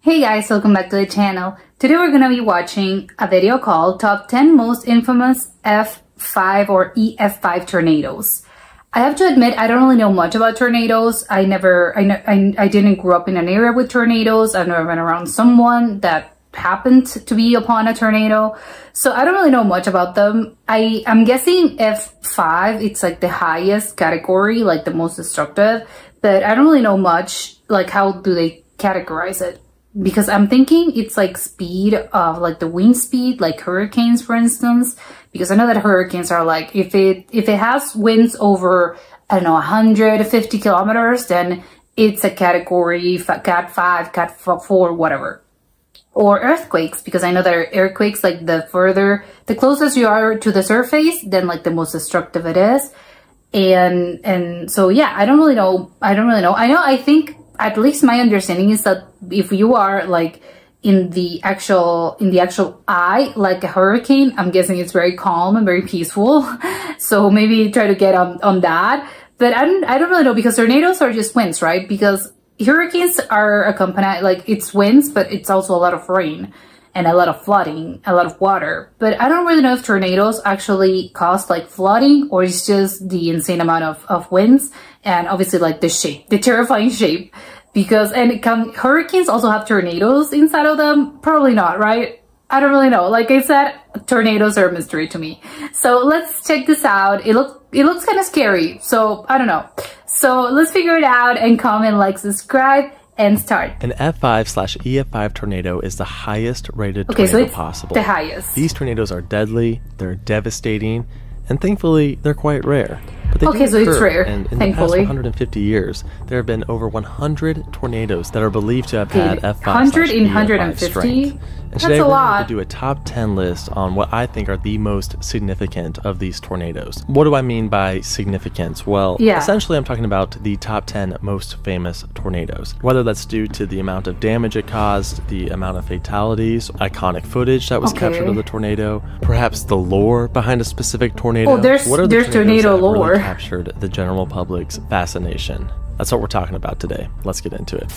Hey guys, welcome back to the channel. Today we're gonna be watching a video called Top 10 Most Infamous F5 or EF5 Tornadoes. I have to admit, I don't really know much about tornadoes. I didn't grow up in an area with tornadoes. I've never been around someone that happened to be upon a tornado. So I don't really know much about them. I'm guessing F5, it's like the highest category, like the most destructive, but I don't really know much, like how do they categorize it? Because I'm thinking it's like speed of like the wind speed, like hurricanes, for instance. Because I know that hurricanes are like, if it has winds over, I don't know, 150 kilometers, then it's a category Cat 5, Cat 4, whatever. Or earthquakes, because I know that earthquakes, like the closest you are to the surface, then like the most destructive it is. And so yeah, I don't really know. I think at least my understanding is that if you are like in the actual eye, like a hurricane, I'm guessing it's very calm and very peaceful. So maybe try to get on that. But I don't really know, because tornadoes are just winds, right? Because hurricanes are accompanied, like it's winds, but it's also a lot of rain and a lot of flooding, a lot of water. But I don't really know if tornadoes actually cause like flooding, or it's just the insane amount of winds and obviously like the shape, the terrifying shape. Because, hurricanes also have tornadoes inside of them? Probably not, right? I don't really know. Like I said, tornadoes are a mystery to me. So let's check this out. It looks kind of scary, so I don't know. So let's figure it out and comment, like, subscribe, and start. An F5/EF5 tornado is the highest rated tornado possible. The highest. These tornadoes are deadly, they're devastating, and thankfully they're quite rare. But they so it's rare, and in thankfully. the past 150 years, there have been over 100 tornadoes that are believed to have had F5/EF5 100 in 150? strength. And That's a lot. We're going to do a top 10 list on what I think are the most significant of these tornadoes. What do I mean by significance? Well, essentially I'm talking about the top 10 most famous tornadoes. Whether that's due to the amount of damage it caused, the amount of fatalities, iconic footage that was captured of the tornado, perhaps the lore behind a specific tornado. Oh, there's tornado lore. Really captured the general public's fascination. That's what we're talking about today. Let's get into it.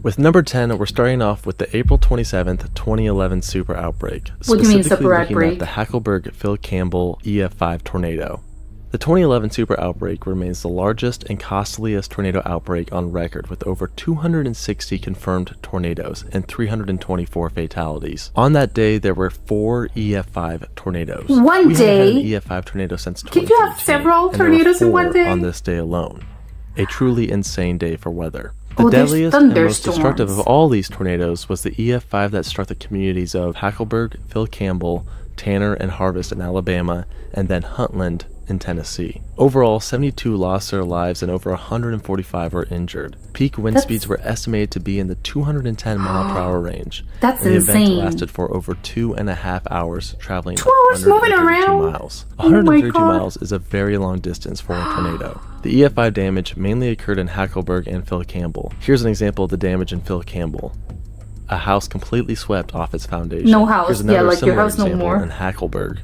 With number 10, we're starting off with the April 27th, 2011 super outbreak. What do you mean super outbreak? At the Hackleburg Phil Campbell EF5 tornado. The 2011 super outbreak remains the largest and costliest tornado outbreak on record, with over 260 confirmed tornadoes and 324 fatalities. On that day, there were 4 EF5 tornadoes. One day? We haven't had an EF5 tornado since 2013. Did you have several tornadoes in one day? On this day alone. A truly insane day for weather. The deadliest and most destructive of all these tornadoes was the EF5 that struck the communities of Hackleburg, Phil Campbell, Tanner, and Harvest in Alabama, and then Huntland in Tennessee. Overall, 72 lost their lives and over 145 were injured. Peak wind speeds were estimated to be in the 210 mile/hour range. That's and the insane. event lasted for over 2.5 hours, traveling 2 hours moving around? miles. 132 miles is a very long distance for a tornado. The EF5 damage mainly occurred in Hackleburg and Phil Campbell. Here's an example of the damage in Phil Campbell. A house completely swept off its foundation. No house, yeah, like your house no more. In Hackleburg.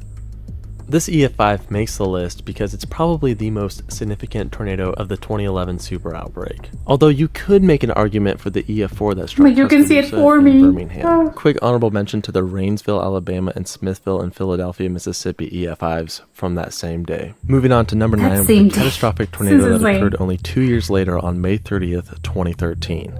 This EF5 makes the list because it's probably the most significant tornado of the 2011 super outbreak. Although you could make an argument for the EF4 that struck you can see it for me. Birmingham. Quick honorable mention to the Rainsville, Alabama and Smithville and Philadelphia, Mississippi EF5s from that same day. Moving on to number 9, with a catastrophic tornado that occurred only 2 years later on May 30th, 2013.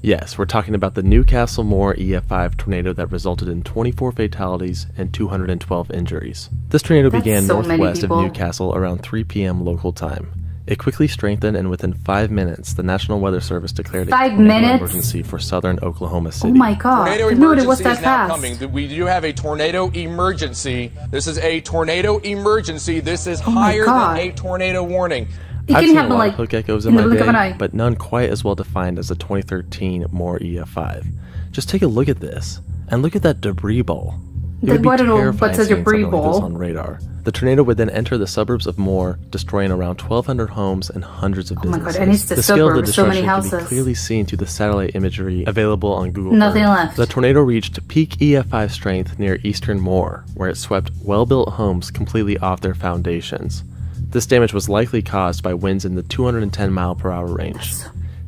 Yes, we're talking about the Newcastle Moore EF5 tornado that resulted in 24 fatalities and 212 injuries. This tornado began northwest of Newcastle around 3 p.m. local time. It quickly strengthened, and within 5 minutes, the National Weather Service declared a tornado emergency for southern Oklahoma City. Oh my God! Tornado emergency is now coming. We do have a tornado emergency. This is a tornado emergency. This is higher than a tornado warning. I've seen a lot of hook echoes in my day, but none quite as well defined as the 2013 Moore EF5. Just take a look at this, and look at that debris ball. It would be terrifying seeing something like this on radar. The tornado would then enter the suburbs of Moore, destroying around 1,200 homes and hundreds of businesses. Oh my god, and it's the scale of the suburbs, so many destruction houses. can be clearly seen through the satellite imagery available on Google Earth. Nothing left. The tornado reached peak EF5 strength near eastern Moore, where it swept well-built homes completely off their foundations. This damage was likely caused by winds in the 210 mile/hour range.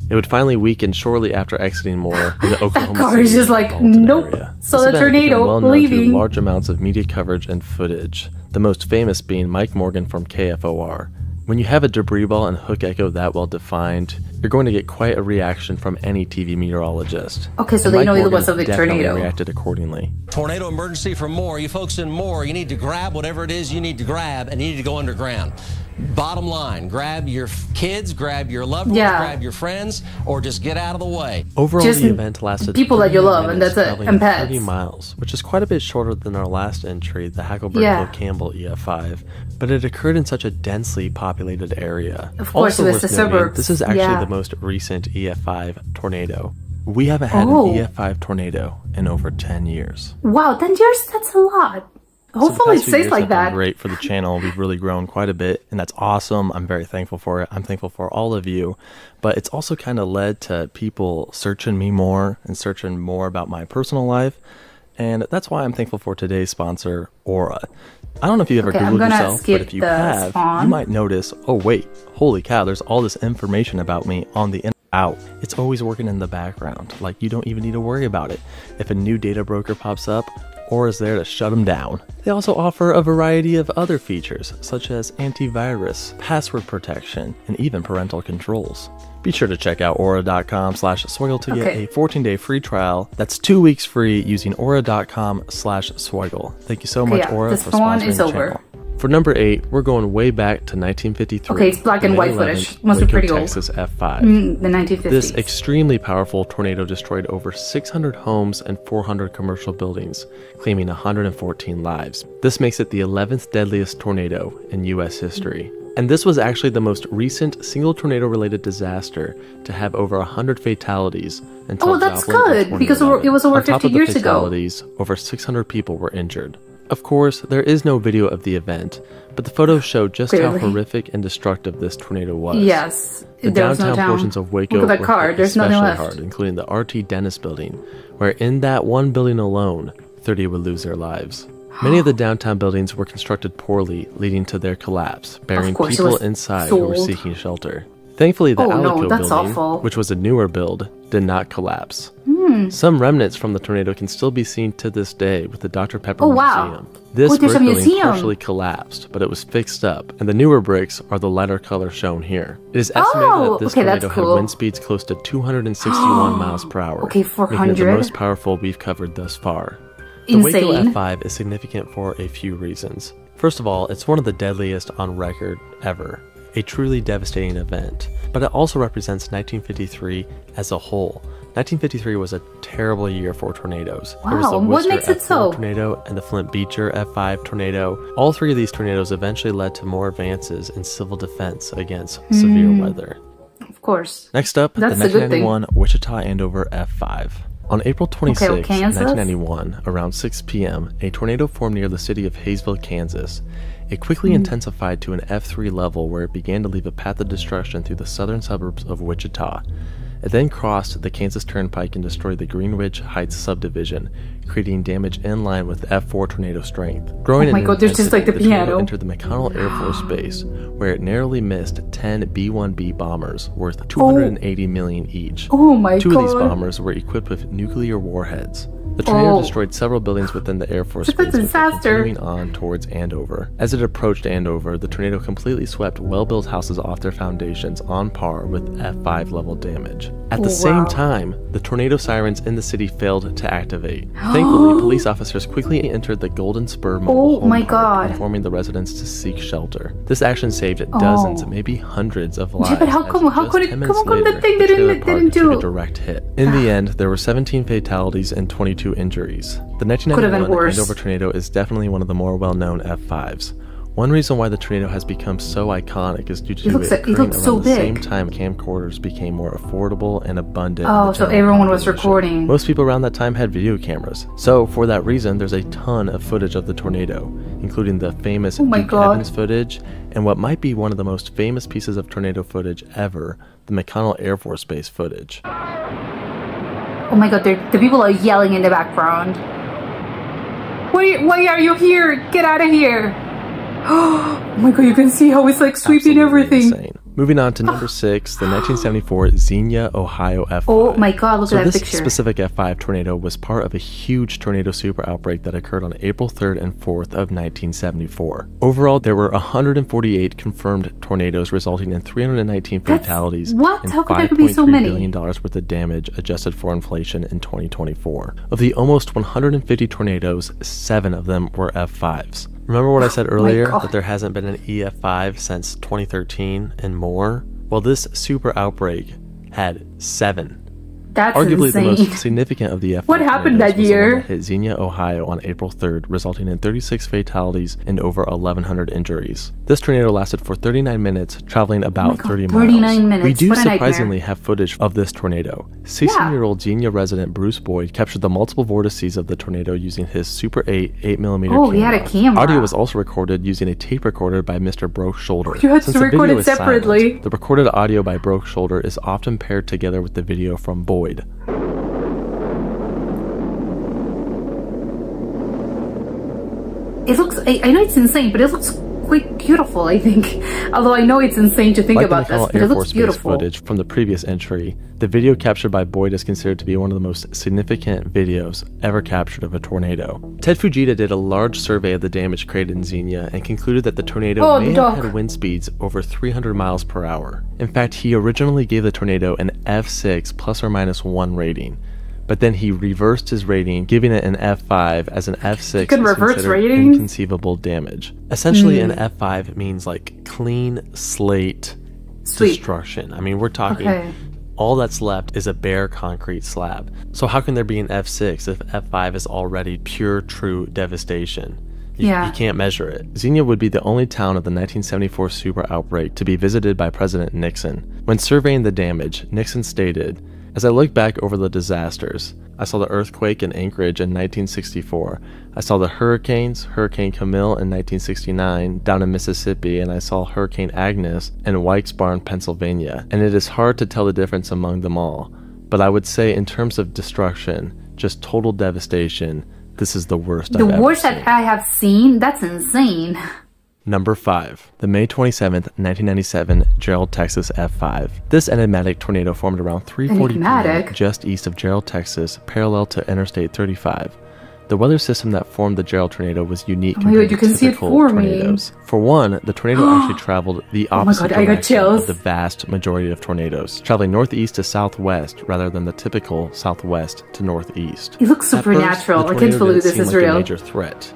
It would finally weaken shortly after exiting Moore in the Oklahoma That car City is just like, nope. area. So the tornado leaving. Large amounts of media coverage and footage, the most famous being Mike Morgan from KFOR. When you have a debris ball and hook echo that well defined, you're going to get quite a reaction from any TV meteorologist. Okay, so they know it was a big tornado. Reacted accordingly. Tornado emergency for Moore. You folks in Moore, you need to grab whatever it is you need to grab, and you need to go underground. Bottom line, grab your kids, grab your loved ones, grab your friends, or just get out of the way. Overall, the event lasted people that you love, and that's it, and pets. 30 miles, which is quite a bit shorter than our last entry, the Hackleburg-Campbell EF5, but it occurred in such a densely populated area. Of course, it was the suburbs. This is actually the most recent EF5 tornado. We haven't had an EF5 tornado in over 10 years. Wow, 10 years? That's a lot. Hopefully it stays like that. Great for the channel. We've really grown quite a bit, and that's awesome. I'm very thankful for it. I'm thankful for all of you. But it's also kind of led to people searching me more and searching more about my personal life. And that's why I'm thankful for today's sponsor, Aura. I don't know if you've ever Googled yourself, but if you have, you might notice, oh wait, holy cow, there's all this information about me on the internet. It's always working in the background. Like, you don't even need to worry about it. If a new data broker pops up, Aura is there to shut them down. They also offer a variety of other features, such as antivirus, password protection, and even parental controls. Be sure to check out Aura.com/Swiggle to get a 14-day free trial. That's 2 weeks free using Aura.com/Swiggle. Thank you so much, Aura, for sponsoring the channel. For number 8, we're going way back to 1953. Okay, it's black and white footage. Must be pretty old. Texas F5. The 1950s. This extremely powerful tornado destroyed over 600 homes and 400 commercial buildings, claiming 114 lives. This makes it the 11th deadliest tornado in U.S. history. And this was actually the most recent single tornado-related disaster to have over 100 fatalities until that's good, because it was over 50 years ago. Over 600 people were injured. Of course, there is no video of the event, but the photos show just how horrific and destructive this tornado was. Yes, the downtown portions of Waco were especially hard, including the R.T. Dennis building, where in that one building alone, 30 would lose their lives. Many of the downtown buildings were constructed poorly, leading to their collapse, burying people inside who were seeking shelter. Thankfully, the Alico building, which was a newer build, did not collapse. Some remnants from the tornado can still be seen to this day with the Dr. Pepper Museum. This brick building partially collapsed, but it was fixed up, and the newer bricks are the lighter color shown here. It is estimated that this tornado had wind speeds close to 261 miles per hour, making it the most powerful we've covered thus far. The Waco F5 is significant for a few reasons. First of all, it's one of the deadliest on record ever. A truly devastating event, but it also represents 1953 as a whole. 1953 was a terrible year for tornadoes. Wow, there was the what makes it so? tornado and the Flint Beecher F5 tornado. All three of these tornadoes eventually led to more advances in civil defense against severe weather. Of course. Next up, the 1991 Wichita Andover F5. On April 26, 1991, around 6 p.m., a tornado formed near the city of Hayesville, Kansas. It quickly intensified to an F3 level where it began to leave a path of destruction through the southern suburbs of Wichita. It then crossed the Kansas Turnpike and destroyed the Greenwich Heights subdivision, creating damage in line with F4 tornado strength. Growing in intensity, just like the piano. Entered the McConnell Air Force Base, where it narrowly missed 10 B-1B bombers worth $280 million each. Oh my God. 2 of these bombers were equipped with nuclear warheads. The tornado destroyed several buildings within the Air Force Base, continuing on towards Andover. As it approached Andover, the tornado completely swept well-built houses off their foundations on par with F5 level damage. At the same time, the tornado sirens in the city failed to activate. Thankfully, police officers quickly entered the Golden Spur mobile home park, informing the residents to seek shelter. This action saved dozens, maybe hundreds of lives. Yeah, but how come the thing didn't do a direct hit? In the end, there were 17 fatalities and 22 injuries. The 1991 Andover tornado is definitely one of the more well-known F5s. One reason why the tornado has become so iconic is due to it looks so big. The same time camcorders became more affordable and abundant. Oh, so everyone was recording. Most people around that time had video cameras. So for that reason, there's a ton of footage of the tornado, including the famous Duke Evans footage and what might be one of the most famous pieces of tornado footage ever, the McConnell Air Force Base footage. Oh my god, the people are yelling in the background. Why are you here? Get out of here. Oh my god, you can see how it's like sweeping everything. Insane. Moving on to number 6, the 1974 Xenia, Ohio F5. Oh my god, look at that picture. This specific F5 tornado was part of a huge tornado super outbreak that occurred on April 3rd and 4th of 1974. Overall, there were 148 confirmed tornadoes, resulting in 319 fatalities and $5.3 billion worth of damage adjusted for inflation in 2024. Of the almost 150 tornadoes, 7 of them were F5s. Remember what I said earlier, that there hasn't been an EF5 since 2013 and more? Well, this super outbreak had 7. That's arguably insane. The most significant of the F5 what happened that year? Hit Xenia, Ohio on April 3rd, resulting in 36 fatalities and over 1,100 injuries. This tornado lasted for 39 minutes, traveling about 30 miles. 39 minutes. We do surprisingly have footage of this tornado. 16-year-old Xenia resident Bruce Boyd captured the multiple vortices of the tornado using his Super 8 8mm camera. He had a camera. Audio was also recorded using a tape recorder by Mr. Broke Shoulder. You had to record it separately. Silent, the recorded audio by Broke Shoulder is often paired together with the video from Boyd. It looks, I know it's insane, but it looks quite beautiful, I think. Although I know it's insane to think about this, but it looks beautiful. Footage from the previous entry, the video captured by Boyd is considered to be one of the most significant videos ever captured of a tornado. Ted Fujita did a large survey of the damage created in Xenia and concluded that the tornado may have had wind speeds over 300 miles per hour. In fact, he originally gave the tornado an F6 plus or minus 1 rating. But then he reversed his rating, giving it an F5 as an F6 is considered inconceivable damage. Essentially, an F5 means like clean slate destruction. I mean, we're talking all that's left is a bare concrete slab. So how can there be an F6 if F5 is already pure, true devastation? You can't measure it. Xenia would be the only town of the 1974 super outbreak to be visited by President Nixon. When surveying the damage, Nixon stated, "As I look back over the disasters, I saw the earthquake in Anchorage in 1964. I saw the hurricanes, Hurricane Camille in 1969 down in Mississippi, and I saw Hurricane Agnes in Wilkes Barre, Pennsylvania. And it is hard to tell the difference among them all. But I would say in terms of destruction, just total devastation, this is the worst I've ever seen." The worst that I have seen? That's insane. Number 5. The May 27th, 1997 Gerald, Texas F5. This enigmatic tornado formed around 3:40 p.m. just east of Gerald, Texas, parallel to Interstate 35. The weather system that formed the Gerald tornado was unique compared to typical tornadoes. For one, the tornado actually traveled the opposite direction of the vast majority of tornadoes, traveling northeast to southwest rather than the typical southwest to northeast. It looks supernatural. I can't believe this is real. A major threat.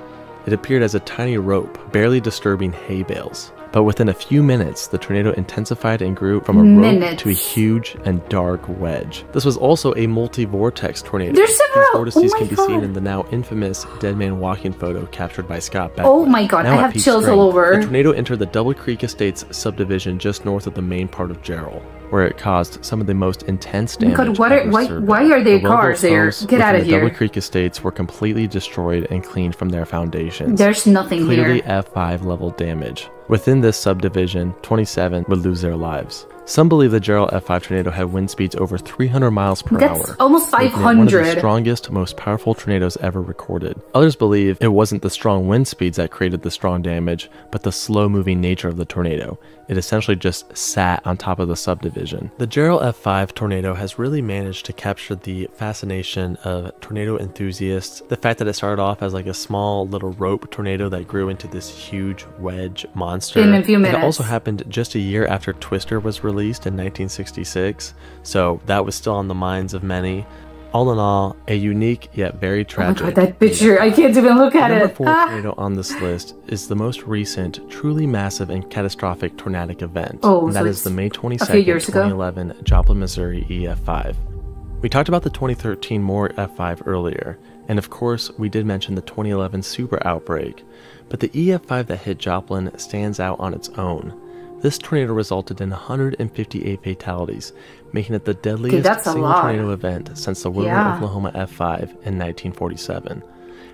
It appeared as a tiny rope, barely disturbing hay bales. But within a few minutes, the tornado intensified and grew from a rope to a huge and dark wedge. This was also a multi-vortex tornado. There's several! Vortices can be seen in the now infamous Dead Man Walking photo captured by Scott Beckwith. Oh my god, I have chills all over. The tornado entered the Double Creek Estates subdivision just north of the main part of Gerald, where it caused some of the most intense damage. God, why are there cars there? Get out of here. The Double Creek Estates were completely destroyed and cleaned from their foundations. There's nothing Clearly here. F5 level damage. Within this subdivision, 27 would lose their lives. Some believe the Gerald F5 tornado had wind speeds over 300 miles per hour. That's almost 500. One of the strongest, most powerful tornadoes ever recorded. Others believe it wasn't the strong wind speeds that created the strong damage, but the slow-moving nature of the tornado. It essentially just sat on top of the subdivision. The Gerald F5 tornado has really managed to capture the fascination of tornado enthusiasts. The fact that it started off as like a small little rope tornado that grew into this huge wedge monster. In a few minutes. It also happened just a year after Twister was released in 1966, so that was still on the minds of many. All in all, a unique yet very tragic. Oh my god, that picture! I can't even look at it. Number 4 tornado on this list is the most recent, truly massive and catastrophic tornadic event. And that is the May 22nd, 2011 Joplin, Missouri EF5. We talked about the 2013 Moore F5 earlier, and of course we did mention the 2011 super outbreak, but the EF5 that hit Joplin stands out on its own. This tornado resulted in 158 fatalities, making it the deadliest single tornado event since the Woodward, Oklahoma F5 in 1947.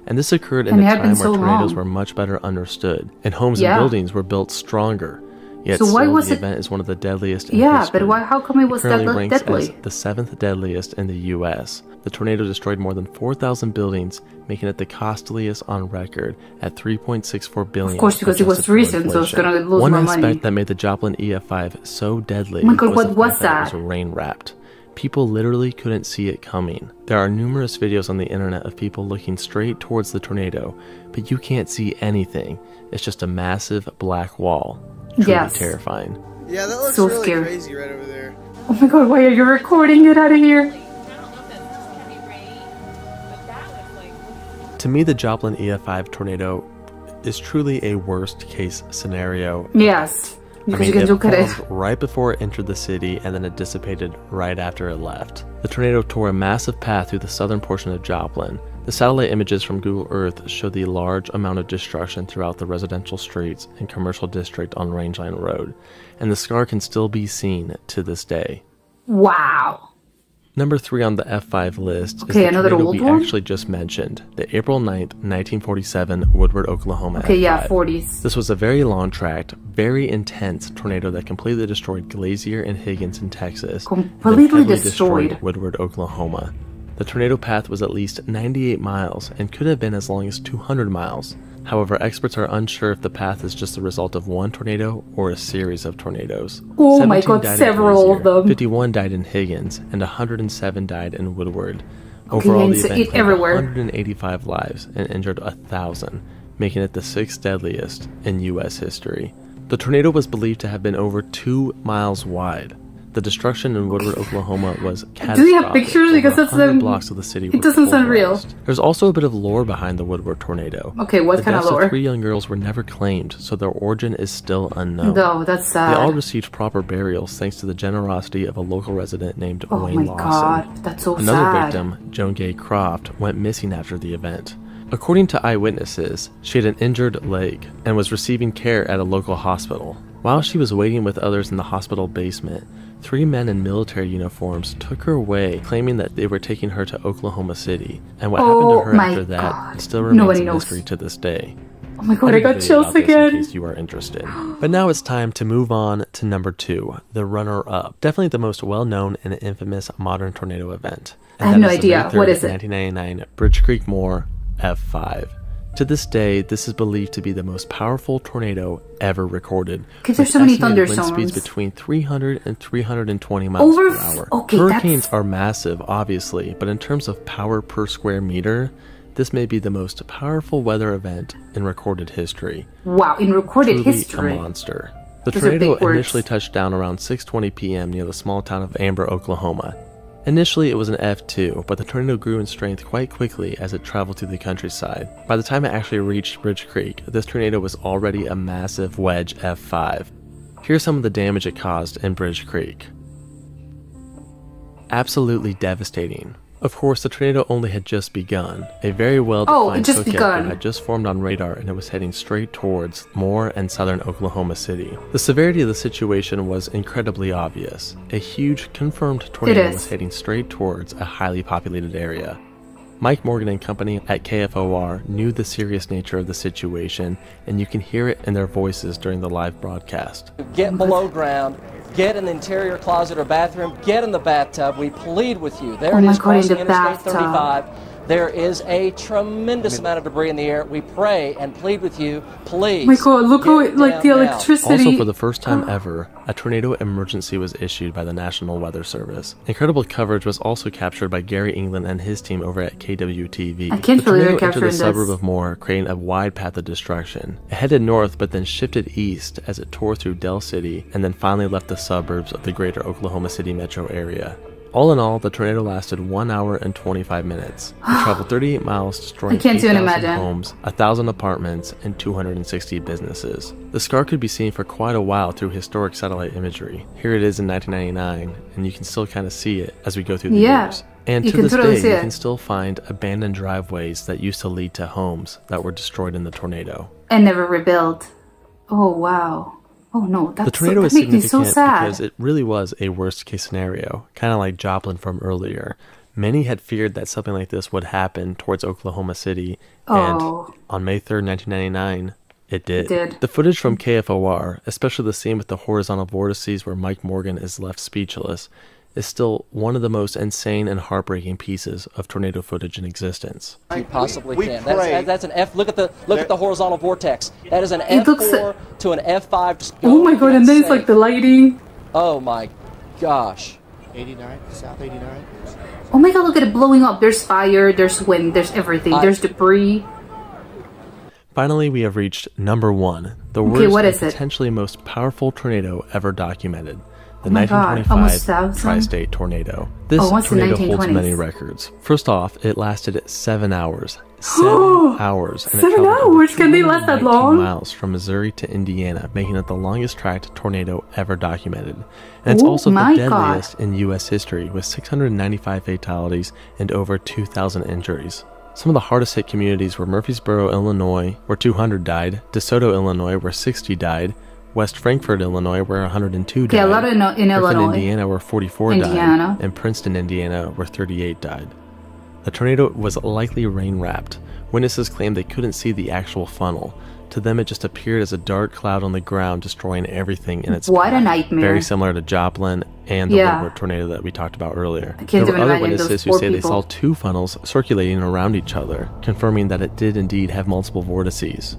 And this occurred in a time where tornadoes were much better understood, and homes and buildings were built stronger. Yet so why was the event is one of the deadliest in history. But how come it was deadly? As the 7th deadliest in the U.S. The tornado destroyed more than 4,000 buildings, making it the costliest on record at $3.64 billion. Of course, because it was recent, so it's going to lose more money. One aspect that made the Joplin EF5 so deadly was that it was rain-wrapped. People literally couldn't see it coming. There are numerous videos on the internet of people looking straight towards the tornado, but you can't see anything. It's just a massive black wall. Truly terrifying. Yeah, that looks so really scary. Crazy right over there. Oh my god, why are you recording it out of here? To me, the Joplin EF5 tornado is truly a worst case scenario. Yes. Because it formed right before it entered the city, and then it dissipated right after it left. The tornado tore a massive path through the southern portion of Joplin. The satellite images from Google Earth show the large amount of destruction throughout the residential streets and commercial district on Rangeline Road, and the scar can still be seen to this day. Wow. Number 3 on the F5 list is the another tornado old we one? actually just mentioned, the April 9th, 1947 Woodward, Oklahoma F5. 40s. This was a very long-tracked, very intense tornado that completely destroyed Glazier and Higgins in Texas. Completely destroyed Woodward, Oklahoma. The tornado path was at least 98 miles and could have been as long as 200 miles. However, experts are unsure if the path is just the result of one tornado or a series of tornadoes. Oh my god, several of them. 51 died in Higgins and 107 died in Woodward. Overall, the event claimed 185 lives and injured 1,000, making it the 6th deadliest in U.S. history. The tornado was believed to have been over 2 miles wide. The destruction in Woodward, Oklahoma was catastrophic. Do you have pictures? Because that's blocks of the city. It doesn't sound real. There's also a bit of lore behind the Woodward tornado. Okay, what kind of lore? The 3 young girls were never claimed, so their origin is still unknown. No, that's sad. They all received proper burials thanks to the generosity of a local resident named Wayne Lawson. Oh my god, that's so sad. Another victim, Joan Gay Croft, went missing after the event. According to eyewitnesses, she had an injured leg and was receiving care at a local hospital. While she was waiting with others in the hospital basement, 3 men in military uniforms took her away, claiming that they were taking her to Oklahoma City. And what happened to her after that still remains a mystery to this day. Oh my god, I got chills again. In case you are interested. But now it's time to move on to number 2, the runner-up. Definitely the most well-known and infamous modern tornado event. And I have no idea. What is it? 1999 Bridge Creek Moore F5. To this day, this is believed to be the most powerful tornado ever recorded. Because there's so many Wind thunderstorms. speeds between 300 and 320 miles per hour. Hurricanes are massive, obviously, but in terms of power per square meter, this may be the most powerful weather event in recorded history. Wow, in recorded history. A monster. The tornado initially touched down around 6:20 p.m. near the small town of Amber, Oklahoma. Initially, it was an F2, but the tornado grew in strength quite quickly as it traveled through the countryside. By the time it actually reached Bridge Creek, this tornado was already a massive wedge F5. Here's some of the damage it caused in Bridge Creek. Absolutely devastating. Of course, the tornado only had just begun. A very well-defined hurricane had just formed on radar, and it was heading straight towards Moore and southern Oklahoma City. The severity of the situation was incredibly obvious. A huge, confirmed tornado was heading straight towards a highly populated area. Mike Morgan and company at KFOR knew the serious nature of the situation, and you can hear it in their voices during the live broadcast. Get below ground. Get in the interior closet or bathroom. Get in the bathtub. We plead with you. There it is, crossing Interstate 35. There is a tremendous amount of debris in the air. We pray and plead with you, please. Oh my god, look how it, like the electricity. Also, for the first time ever, a tornado emergency was issued by the National Weather Service. Incredible coverage was also captured by Gary England and his team over at KWTV. I can't believe they're capturing this. The tornado entered the suburb of Moore, creating a wide path of destruction. It headed north, but then shifted east as it tore through Del City, and then finally left the suburbs of the greater Oklahoma City metro area. All in all, the tornado lasted 1 hour and 25 minutes. It traveled 38 miles, destroying 8,000 homes, 1,000 apartments, and 260 businesses. The scar could be seen for quite a while through historic satellite imagery. Here it is in 1999, and you can still kind of see it as we go through the years. And to this day, you can still find abandoned driveways that used to lead to homes that were destroyed in the tornado. And never rebuilt. Oh, wow. Oh no, the tornado is significant because it really was a worst case scenario, kind of like Joplin from earlier. Many had feared that something like this would happen towards Oklahoma City, and on May 3rd, 1999, it did. The footage from KFOR, especially the scene with the horizontal vortices where Mike Morgan is left speechless, is still one of the most insane and heartbreaking pieces of tornado footage in existence. You possibly can. That's an F. Look at the horizontal vortex. That is an F4 to an F5. Oh my god! And then it's like the lighting. Oh my gosh. 89, South 89. Oh my god! Look at it blowing up. There's fire. There's wind. There's everything. There's debris. Finally, we have reached number 1, the worst and potentially most powerful tornado ever documented. The 1925 Tri-State tornado. This tornado holds many records. First off, it lasted 7 hours. 7 hours. And 7 hours? Can they last that long? Miles from Missouri to Indiana, making it the longest tracked tornado ever documented. And it's also the deadliest in U.S. history, with 695 fatalities and over 2,000 injuries. Some of the hardest hit communities were Murfreesboro, Illinois, where 200 died, DeSoto, Illinois, where 60 died, West Frankfort, Illinois, where 102 died. Yeah, a lot in Illinois. Indiana, where 44 died. And Princeton, Indiana, where 38 died. The tornado was likely rain-wrapped. Witnesses claimed they couldn't see the actual funnel. To them, it just appeared as a dark cloud on the ground, destroying everything in its path. What a nightmare. Very similar to Joplin and the Woodward tornado that we talked about earlier. There were other witnesses who say they saw 2 funnels circulating around each other, confirming that it did indeed have multiple vortices.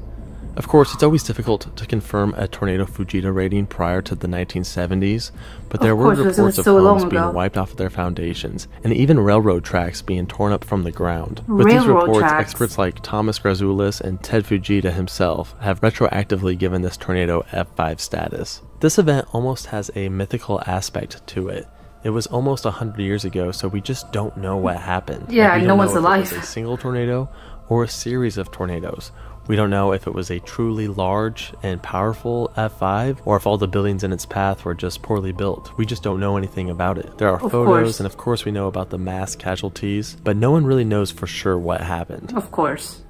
Of course, it's always difficult to confirm a tornado Fujita rating prior to the 1970s, but there were reports of homes being wiped off of their foundations, and even railroad tracks being torn up from the ground. With these reports, experts like Thomas Grazoulis and Ted Fujita himself have retroactively given this tornado F5 status. This event almost has a mythical aspect to it. It was almost 100 years ago, so we just don't know what happened. Yeah, no one's alive. It was a single tornado or a series of tornadoes. We don't know if it was a truly large and powerful F5 or if all the buildings in its path were just poorly built. We just don't know anything about it. There are photos, and of course we know about the mass casualties, but no one really knows for sure what happened. Of course.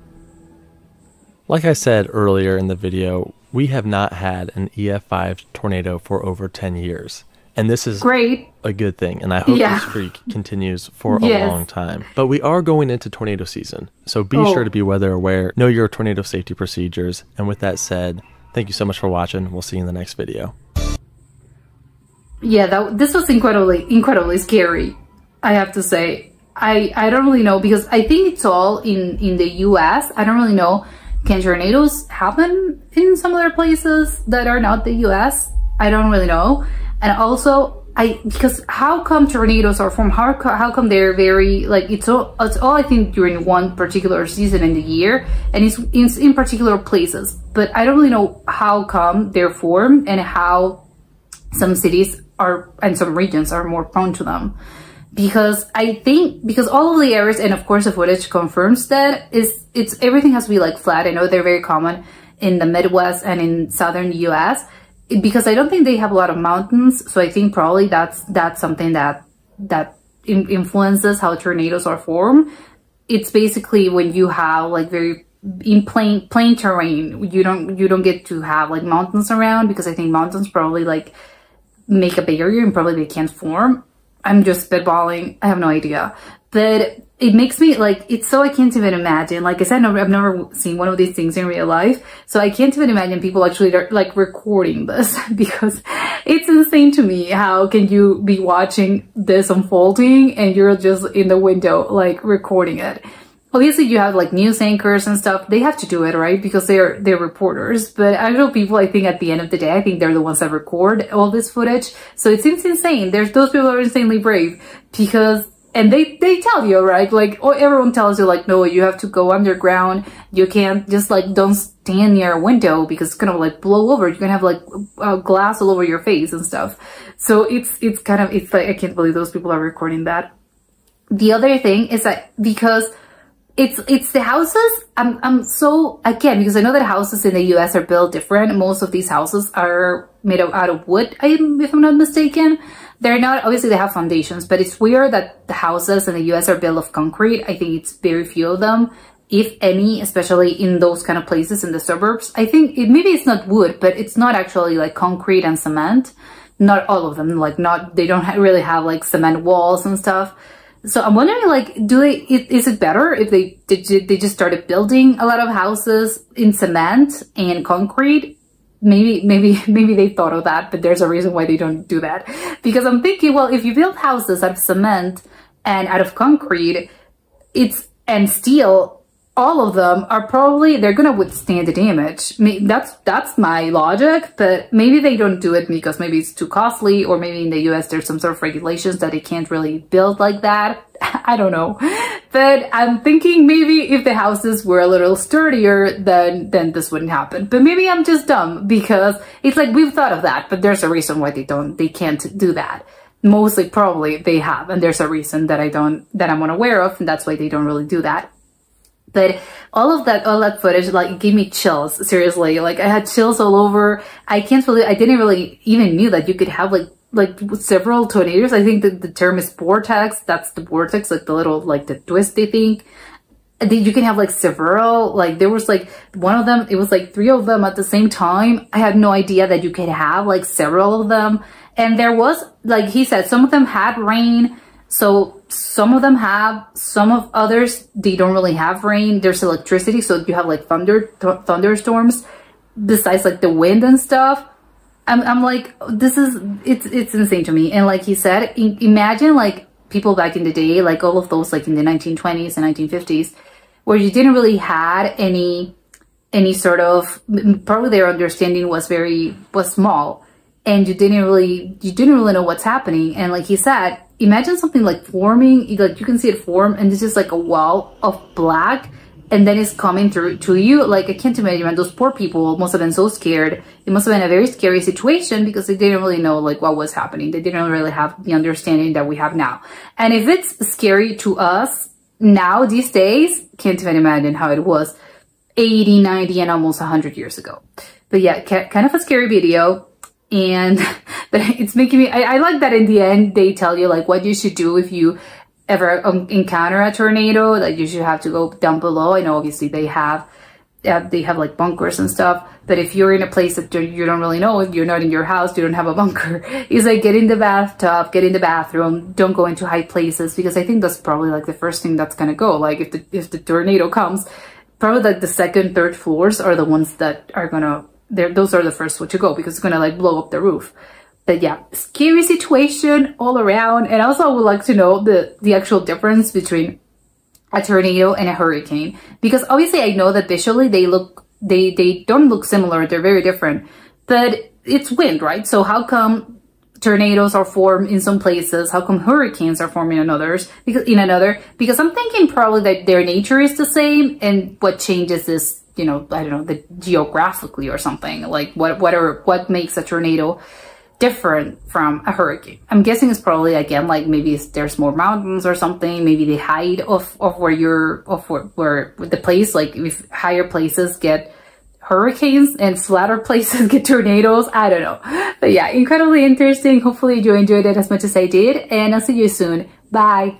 Like I said earlier in the video, we have not had an EF5 tornado for over 10 years. And this is a good thing, and I hope this streak continues for a long time. But we are going into tornado season, so be sure to be weather aware, know your tornado safety procedures, and with that said, thank you so much for watching. We'll see you in the next video. Yeah, this was incredibly scary, I have to say. I don't really know, because I think it's all in the US. I don't really know. Can tornadoes happen in some other places that are not the US? I don't really know. And also, because how come tornadoes are formed? How come they're very, like, it's all I think during one particular season in the year, and it's in particular places. But I don't really know how come they're formed and how some cities are and some regions are more prone to them. Because I think, because all of the areas, and of course the footage confirms that, it's everything has to be like flat. I know they're very common in the Midwest and in southern US. Because I don't think they have a lot of mountains, so I think probably that's something that influences how tornadoes are formed. It's basically when you have like very in plain terrain, you don't get to have like mountains around, because I think mountains probably like make a barrier and probably they can't form. I'm just spitballing. I have no idea, but it makes me like, it's so I can't even imagine. Like I said, I've never seen one of these things in real life. So I can't even imagine people actually like recording this, because it's insane to me. How can you be watching this unfolding and you're just in the window, like recording it? Obviously you have like news anchors and stuff. They have to do it, right? Because they're reporters. But actual people, I think at the end of the day, I think they're the ones that record all this footage. So it seems insane. Those people are insanely brave, because And they tell you, right? Like, oh, everyone tells you, like, no, you have to go underground. You can't just, like, don't stand near a window because it's gonna, like, blow over. You're gonna have, like, glass all over your face and stuff. So it's kind of, it's like, I can't believe those people are recording that. The other thing is that because it's the houses, I'm so, again, because I know that houses in the US are built different. Most of these houses are made out of wood, if I'm not mistaken. They're not, obviously they have foundations, but it's weird that the houses in the US are built of concrete. I think it's very few of them, if any, especially in those kind of places in the suburbs. I think maybe it's not wood, but it's not actually like concrete and cement. Not all of them, like they don't really have like cement walls and stuff. So I'm wondering, like, is it better if they just started building a lot of houses in cement and concrete? Maybe they thought of that, but there's a reason why they don't do that. Because I'm thinking, well, if you build houses out of cement and out of concrete, and steel, all of them are probably, they're gonna withstand the damage. I mean, that's my logic, but maybe they don't do it because maybe it's too costly, or maybe in the US there's some sort of regulations that they can't really build like that. I don't know. But I'm thinking maybe if the houses were a little sturdier, then this wouldn't happen. But maybe I'm just dumb, because it's like we've thought of that, but there's a reason why they can't do that. Mostly probably they have, and there's a reason that I'm unaware of, and that's why they don't really do that. But all that footage, like, gave me chills, seriously. Like, I had chills all over. I can't believe, I didn't really even knew that you could have like several tornadoes. I think that the term is vortex. That's the vortex, like the little, like the twisty thing. You can have like several, like there was like one of them, it was like 3 of them at the same time. I had no idea that you could have like several of them. And there was, like he said, some of them had rain. So some of them have, some of others, they don't really have rain. There's electricity, so you have like thunderstorms besides like the wind and stuff. I'm like, it's insane to me. And like he said, imagine like people back in the day, like all of those, like in the 1920s and 1950s, where you didn't really had any sort of, probably their understanding was small, and you didn't really know what's happening. And like he said, imagine something like forming, like you can see it form, and it's just like a wall of black, and then it's coming through to you. Like, I can't imagine, man, those poor people must have been so scared. It must have been a very scary situation, because they didn't really know like what was happening. They didn't really have the understanding that we have now. And if it's scary to us now these days, can't even imagine how it was 80, 90, and almost 100 years ago. But yeah, kind of a scary video. And but it's making me, I like that in the end they tell you like what you should do if you ever encounter a tornado, that you should have to go down below. I know obviously they have like bunkers and stuff, but if you're in a place that you don't really know, if you're not in your house, you don't have a bunker, it's like get in the bathtub, get in the bathroom, don't go into high places, because I think that's probably like the first thing that's gonna go. Like if the tornado comes, probably like the second, third floors are the ones that are gonna, those are the first one to go, because it's gonna like blow up the roof. But yeah, scary situation all around. And also I would like to know the actual difference between a tornado and a hurricane, because obviously I know that visually they don't look similar, they're very different, but it's wind, right? So how come tornadoes are formed in some places? How come hurricanes are formed in others? Because I'm thinking probably that their nature is the same, and what changes is, you know, I don't know, geographically or something, like what makes a tornado different from a hurricane. I'm guessing it's probably, again, like maybe there's more mountains or something, maybe the height of where the place, like if higher places get hurricanes and flatter places get tornadoes, I don't know. But yeah, incredibly interesting. Hopefully you enjoyed it as much as I did, and I'll see you soon. Bye.